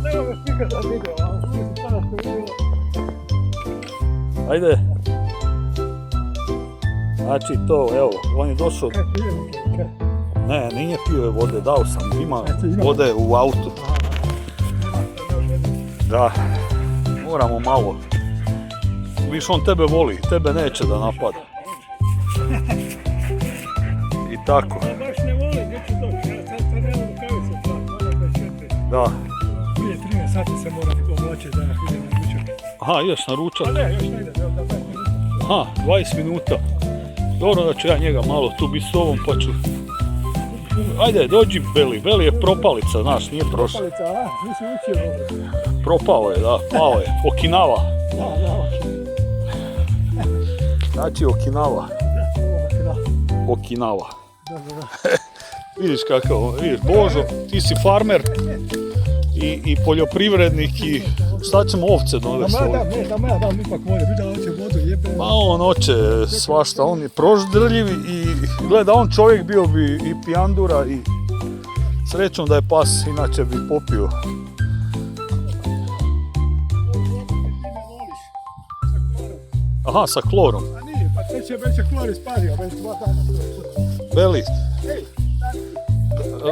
Nema ga slika za video, ali mislim sada što vidimo. Ajde. Znači to, evo, on je došao. Kaj pije? Ne, nije pio vode, dao sam, ima vode u autu. Da, moramo malo. Viš, on tebe voli, tebe neće da napada. I tako. Ja baš ne volim, neću doći, ja sad nemam rukavice, moram da četiri. Da. Prije 13 sati se moram oblačiti da idem na ručak. Aha, ideš na ručak? A ne, još ne idem, da 20 minuta. Aha, 20 minuta. Dobro da ću ja njega malo tu biti s tobom pa ću... Ajde, dođi Beli, Beli je propalica, znaš, nije prošao. Propalica, a? Nisi učio dobro. Propao je, da, pao je. Okinawa. Da, Znači Okinawa. Okinawa. Da. Vidiš kakav, vidiš, Božo, ti si farmer i poljoprivrednik i šta ćemo ovce dovesti ovdje? Da, ja dam ipak vode, vidio da hoće vodu, jebe. Pa on hoće svašta, on je proždrljiv i gleda, on čovjek bio bi i pijandura i srećom da je pas, inače bi popio. Aha, sa klorom. A nije, pa sve će već klor ispario, već 2 dana. Beli,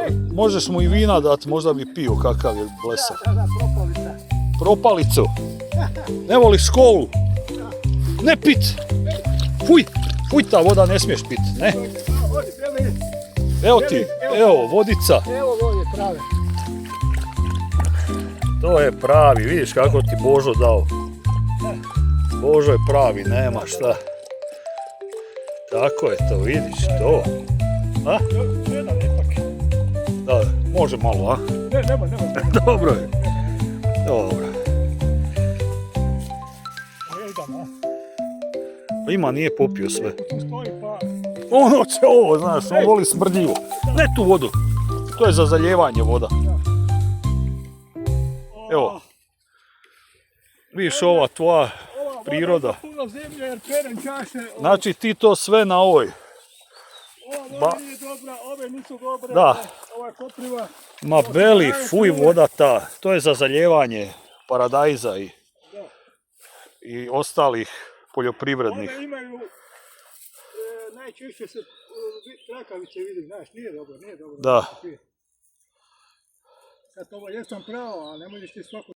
Ej, možeš mu i vina dati, možda bi pio kakav je blesak. da, propalica. Propalicu. Ne voliš školu? Ne pit. Fuj, ta voda ne smiješ pit, ne. Odi, Beli. Evo ti, evo, vodica. Evo vode prave. To je pravi, vidiš kako ti Božo dao. Božo je pravi, nema šta. Tako je to, vidiš, to. A? Jedan ipak. Da, može malo, a? Ne, nema. Dobro je. Dobro. Ja idem, a? Pa ima, nije popio sve. Tu stoji pa... On hoće ovo, znaš, on voli smrdljivo. Ne tu vodu, to je za zaljevanje voda. Evo, vidiš ova tvoja priroda. Puno zemlje jer perem čaše. Znači ti to sve na ovoj. Ova voda nije dobra, ove nisu dobre. Da. Ova je kopriva. Ma Beli, fuj voda ta, to je za zaljevanje paradajza i ostalih poljoprivrednih. One imaju, najčešće se trakavice vidi, znaš, nije dobro. Da. Sad ovo jesam pravo, a ne možeš ti svako